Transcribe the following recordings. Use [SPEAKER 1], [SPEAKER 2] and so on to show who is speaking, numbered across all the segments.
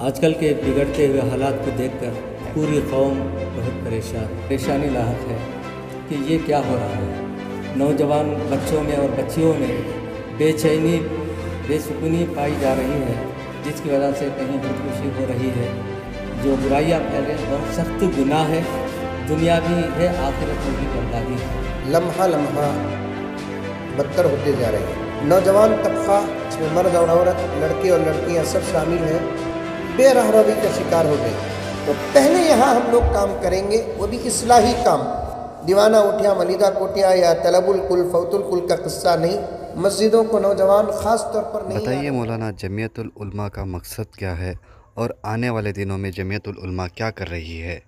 [SPEAKER 1] आजकल के बिगड़ते हुए हालात को देखकर पूरी कौम बहुत परेशानी लाहक है कि ये क्या हो रहा है। नौजवान बच्चों में और बच्चियों में बेचैनी बेसुकूनी पाई जा रही है, जिसकी वजह से कहीं खुदकुशी हो रही है। जो बुराइयाँ फैले बहुत सख्त गुनाह है, दुनिया भी है आखिरत में भी बर्बादी है।
[SPEAKER 2] लम्हा लम्हा बदतर होते जा रहे हैं। नौजवान तबका, इसमें मर्द और औरत, लड़के और लड़कियां सब शामिल हैं, बेरहरवी का शिकार हो गए। तो पहले यहाँ हम लोग काम करेंगे, वो भी इस्लाही काम। दीवाना उठिया मलिदा कोटिया या तलबुल कुल फौतुल कुल का किस्सा नहीं। मस्जिदों को नौजवान ख़ास तौर पर नहीं।
[SPEAKER 3] बताइए मौलाना, जमीयतुल उलमा का मकसद क्या है और आने वाले दिनों में जमीयतुल उलमा क्या कर रही है?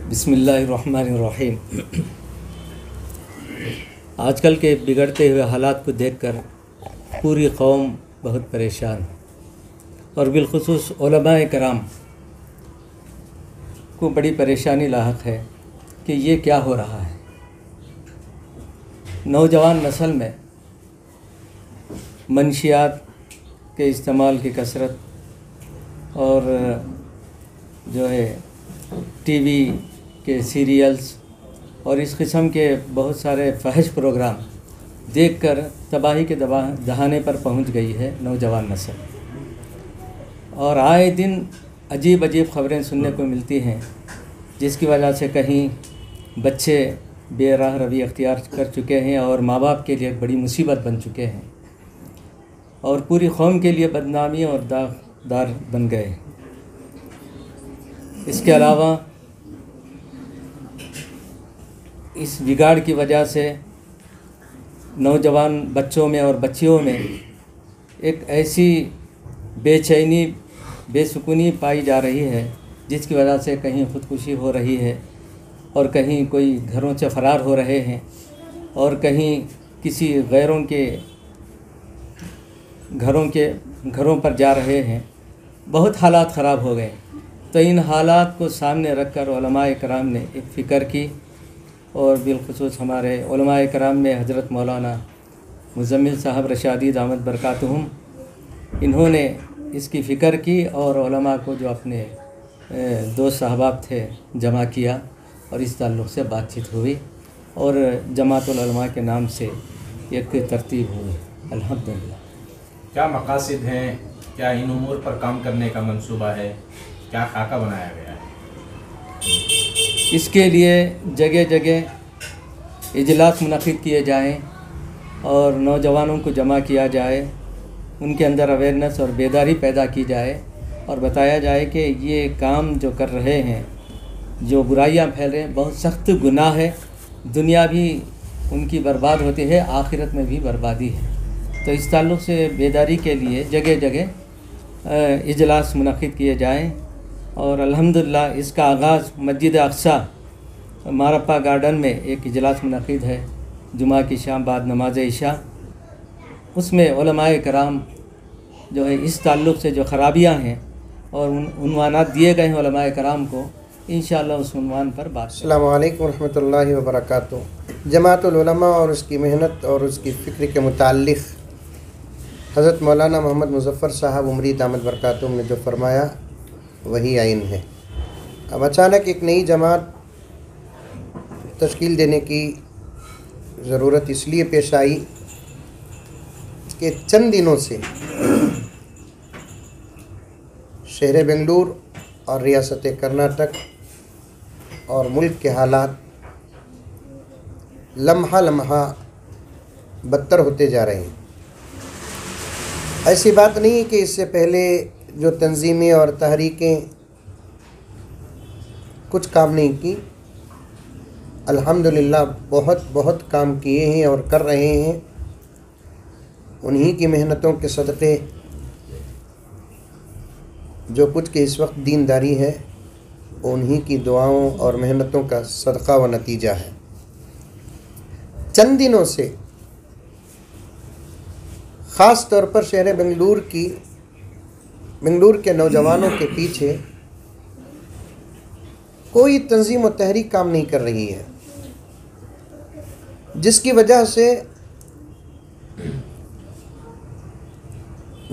[SPEAKER 1] बिस्मिल्लाहिर्रहमानिर्रहीम। आजकल के बिगड़ते हुए हालात को देखकर पूरी कौम बहुत परेशान और बिलखुसूस उलमाए कराम को बड़ी परेशानी लाहक है कि ये क्या हो रहा है। नौजवान नस्ल में मंशियात के इस्तेमाल की कसरत और जो है टीवी के सीरियल्स और इस किस्म के बहुत सारे फहश प्रोग्राम देखकर तबाही के दहाने पर पहुंच गई है नौजवान नस्ल। और आए दिन अजीब अजीब ख़बरें सुनने को मिलती हैं, जिसकी वजह से कहीं बच्चे बेराह रवी अख्तियार कर चुके हैं और माँ बाप के लिए एक बड़ी मुसीबत बन चुके हैं और पूरी कौम के लिए बदनामी और दागदार बन गए। इसके अलावा इस बिगाड़ की वजह से नौजवान बच्चों में और बच्चियों में एक ऐसी बेचैनी बेसुकूनी पाई जा रही है, जिसकी वजह से कहीं खुदकुशी हो रही है और कहीं कोई घरों से फ़रार हो रहे हैं और कहीं किसी गैरों के घरों पर जा रहे हैं। बहुत हालात ख़राब हो गए। तो इन हालात को सामने रखकर उलमाए कराम ने एक फ़िक्र की और बिलखुसूस हमारे उलमाए कराम में हज़रत मौलाना मुज़म्मिल साहब रशादी दामत बरकातुहुम, इन्होंने इसकी फ़िक्र की और उलमा को जो अपने दोस्त साहबाब थे जमा किया और इस ताल्लुक़ से बातचीत हुई और जमातुल उलमा के नाम से एक तरतीब हुई। अल्हम्दुलिल्लाह।
[SPEAKER 4] क्या मकासद हैं, क्या इन उमूर पर काम करने का मंसूबा है, क्या खाका बनाया गया है?
[SPEAKER 1] इसके लिए जगह जगह इजलास मुनक़िद किए जाएं और नौजवानों को जमा किया जाए, उनके अंदर अवेयरनेस और बेदारी पैदा की जाए और बताया जाए कि ये काम जो कर रहे हैं, जो बुराइयां फैल रहे हैं, बहुत सख्त गुनाह है। दुनिया भी उनकी बर्बाद होती है, आखिरत में भी बर्बादी है। तो इस ताल्लुक़ से बेदारी के लिए जगह जगह इजलास मुनक़िद किए जाएं और अल्हम्दुलिल्लाह इसका आगाज़ मस्जिद अक़सा मारप्पा गार्डन में एक इजलास मुनक़िद है जुमा की शाम बाद नमाज इशा। उसमें उलमाए कराम जो है इस ताल्लुक़ से जो ख़राबियाँ हैं और उन्वानात दिए गए हैं उलमाए कराम को, इंशाअल्लाह उस उन्वान पर बात।
[SPEAKER 2] अस्सलामु अलैकुम रहमतुल्लाहि व बरकातुहू। जमातुल उलमा और उसकी मेहनत और उसकी फ़िक्र के मुताल्लिक़ हज़रत मौलाना मोहम्मद मुज़फ़्फ़र साहब उमरी दामत बरकातुहू ने जो फरमाया वही आइन है। अब अचानक एक नई जमात तश्कील देने की ज़रूरत इसलिए पेश आई कि चंद दिनों से शहर बेंगलुरु और रियासत कर्नाटक और मुल्क के हालात लम्हा लम्हा बदतर होते जा रहे हैं। ऐसी बात नहीं है कि इससे पहले जो तंजीमें और तहरीकें कुछ काम नहीं की, अल्हम्दुलिल्लाह बहुत काम किए हैं और कर रहे हैं। उन्हीं की मेहनतों के सदक़े जो कुछ के इस वक्त दीनदारी है, उन्हीं की दुआओं और मेहनतों का सदक़ा व नतीजा है। चंद दिनों से ख़ास तौर पर शहर बेंगलुरु के नौजवानों के पीछे कोई तंजीम व तहरीक काम नहीं कर रही है, जिसकी वजह से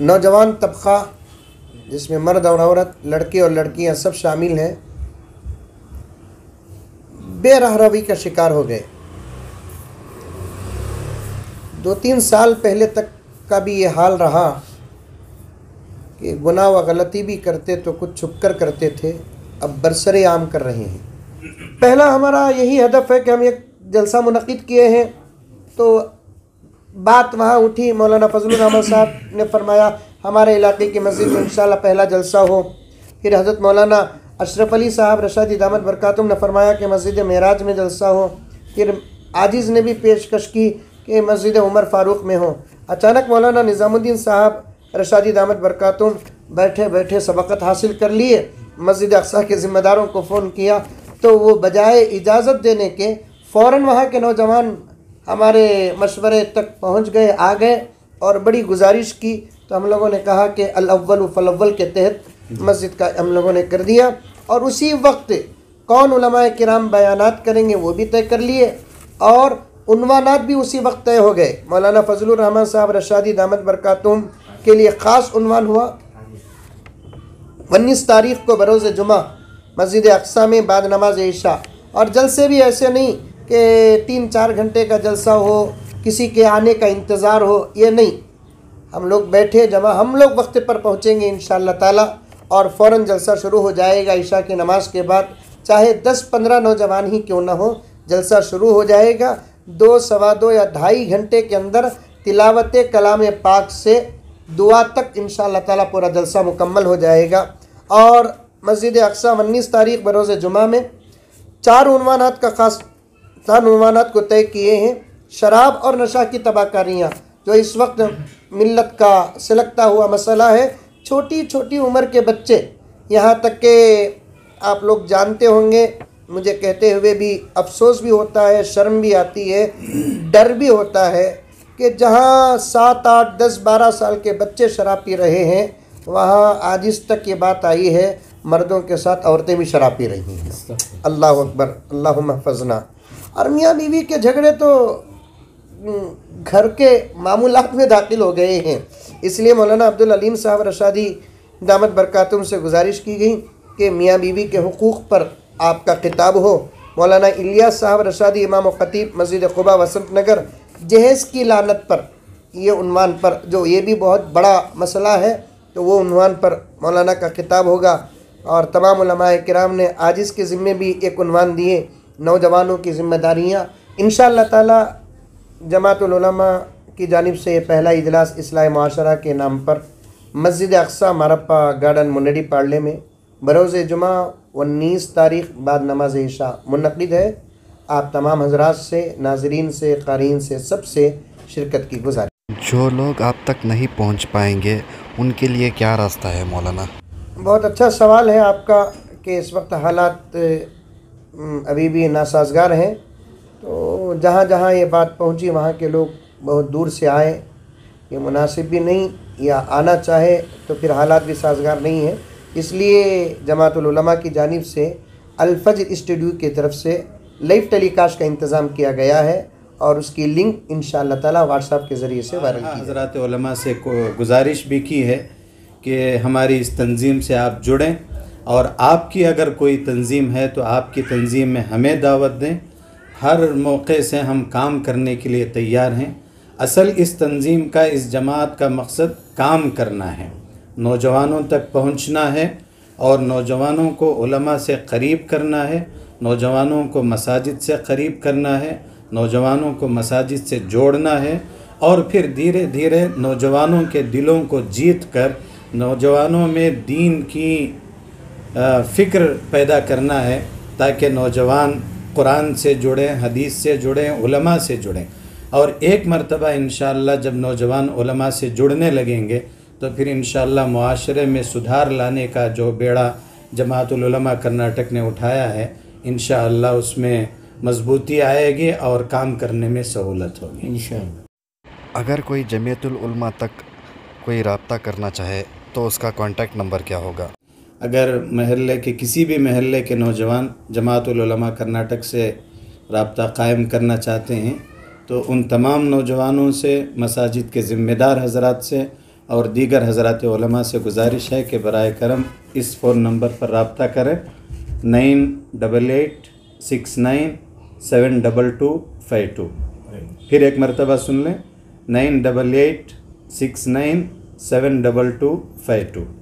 [SPEAKER 2] नौजवान तबका जिसमें मर्द और औरत, लड़के और लड़कियां सब शामिल हैं, बेरहरवी का शिकार हो गए। 2-3 साल पहले तक का भी ये हाल रहा कि गुनाह व गलती भी करते तो कुछ छुप कर करते थे, अब बरसरे आम कर रहे हैं। पहला हमारा यही हदफ है कि हम एक जलसा मुनक़िद किए हैं, तो बात वहाँ उठी, मौलाना फजलुर रहमान साहब ने फरमाया हमारे इलाके की मस्जिद में इंशाअल्लाह पहला जलसा हो। फिर हज़रत मौलाना अशरफ अली साहब रशादी दामत बरकातुम ने फरमाया कि मस्जिद मेराज में जलसा हो। फिर आजिज़ ने भी पेशकश की कि मस्जिद उमर फ़ारूक में हो। अचानक मौलाना निज़ामुद्दीन साहब रशादी दामत बरकातुम बैठे बैठे सबक़त हासिल कर लिए। मस्जिद अक़सा के ज़िम्मेदारों को फ़ोन किया तो वो बजाय इजाज़त देने के फ़ौरन वहाँ के नौजवान हमारे मशवरे तक पहुँच गए, आ गए और बड़ी गुजारिश की। तो हम लोगों ने कहा कि अल अव्वल फल के तहत मस्जिद का हम लोगों ने कर दिया, और उसी वक्त कौन उलमाए किराम बयानात करेंगे वो भी तय कर लिए, और उन्वानात भी उसी वक्त तय हो गए। मौलाना फजलुर रहमान साहब रशादी दामत बरकातुम के लिए ख़ास उन्वान हुआ 19 तारीख़ को बरोज़ जुमा मस्जिद अक़सा में बाद नमाज इशा। और जलसे भी ऐसे नहीं कि 3-4 घंटे का जलसा हो, किसी के आने का इंतज़ार हो, ये नहीं। हम लोग बैठे जमा, हम लोग वक्त पर पहुँचेंगे इंशाअल्लाह ताला, और फ़ौरन जलसा शुरू हो जाएगा। इशा की नमाज के बाद चाहे 10-15 नौजवान ही क्यों ना हो, जलसा शुरू हो जाएगा। 2, सवा 2 या 2.5 घंटे के अंदर तिलावत कलाम पाक से दुआ तक इंशाअल्लाह ताला पूरा जलसा मुकम्मल हो जाएगा। और मस्जिद अक़सा 19 तारीख़ बरोज़ जुमा में 4 उन्वानात को तय किए हैं। शराब और नशा की तबाहकारियाँ जो इस वक्त मिल्लत का सिलकता हुआ मसला है, छोटी छोटी उम्र के बच्चे, यहाँ तक के आप लोग जानते होंगे, मुझे कहते हुए भी अफसोस भी होता है, शर्म भी आती है, डर भी होता है कि जहाँ 7, 8, 10, 12 साल के बच्चे शराब पी रहे हैं, वहाँ आज इस तक ये बात आई है मर्दों के साथ औरतें भी शराब पी रही हैं। अल्लाह अकबर, अल्लाहुम्मा हफ़ज़ना। और मियाँ बीवी के झगड़े तो घर के मामूलात में दाखिल हो गए हैं। इसलिए मौलाना अब्दुल अलीम साहब रशादी दामत बरकातुम से गुजारिश की गई कि मियाँ बीवी के हुकूक़ पर आपका खिताब हो। मौलाना इलियास साहब रशादी इमाम व ख़तीब मस्जिद क़ुबा वसंत नगर, जहेज़ की लानत पर, ये उन्वान पर, जो ये भी बहुत बड़ा मसला है, तो वो उन्वान पर मौलाना का खिताब होगा। और तमाम उलमाए किराम ने आजिज़ के ज़िम्मे भी एक उन्वान दिए, नौजवानों की ज़िम्मेदारियाँ। इंशाअल्लाह ताला जमातुल उलमा की जानिब से पहला इजलास इस्लाह मुआशरा के नाम पर मस्जिद अक़सा मारप्पा गार्डन मुंडेडी पार्ले में बरोज़ जुमा 19 तारीख़ बाद नमाज इशा मुनक़िद है। आप तमाम हज़रात से, नाज़रीन से, क़ारीन से, सब से शिरकत की गुज़ारिश।
[SPEAKER 3] जो लोग आप तक नहीं पहुंच पाएंगे उनके लिए क्या रास्ता है मौलाना?
[SPEAKER 2] बहुत अच्छा सवाल है आपका कि इस वक्त हालात अभी भी नासाजगार हैं, तो जहाँ जहाँ ये बात पहुँची वहाँ के लोग बहुत दूर से आए, ये मुनासिब भी नहीं, या आना चाहे तो फिर हालात भी साजगार नहीं है। इसलिए जमातुल उलमा की जानिब से अल-फज्र स्टूडियो की तरफ से लाइव टेलीकास्ट का इंतज़ाम किया गया है, और उसकी लिंक इंशाअल्लाह ताला व्हाट्सएप के ज़रिए से वायरल की।
[SPEAKER 4] हज़रात उलमा से गुजारिश भी की है कि हमारी इस तंजीम से आप जुड़ें, और आपकी अगर कोई तंजीम है तो आपकी तंजीम में हमें दावत दें। हर मौके से हम काम करने के लिए तैयार हैं। असल इस तंजीम का, इस जमात का मकसद काम करना है, नौजवानों तक पहुंचना है, और नौजवानों को उलमा से क़रीब करना है, नौजवानों को मसाजिद से क़रीब करना है, नौजवानों को मसाजिद से जोड़ना है, और फिर धीरे धीरे नौजवानों के दिलों को जीत कर नौजवानों में दीन की फ़िक्र पैदा करना है, ताकि नौजवान कुरान से जुड़ें, हदीस से जुड़ें, उलमा से जुड़ें। और एक मरतबा इंशाअल्लाह जब नौजवान उलमा से जुड़ने लगेंगे तो फिर इंशाअल्लाह मुआशरे में सुधार लाने का जो बेड़ा जमातुल उलमा कर्नाटक ने उठाया है, इंशाअल्लाह उसमें मजबूती आएगी और काम करने में सहूलत होगी इंशाअल्लाह।
[SPEAKER 3] अगर कोई जमीयतुल उलमा तक कोई रब्ता करना चाहे तो उसका कॉन्टैक्ट नंबर क्या होगा?
[SPEAKER 4] अगर महल्ले के किसी भी महल्ले के नौजवान जमातुल उलमा कर्नाटक से रब्ता कायम करना चाहते हैं तो उन तमाम नौजवानों से, मसाजिद के ज़िम्मेदार हज़रात से और दीगर हज़रात उलमा से गुजारिश है कि बराए करम इस फ़ोन नंबर पर रब्ता करें 9886972252। फिर एक मरतबा सुन लें 9886972252।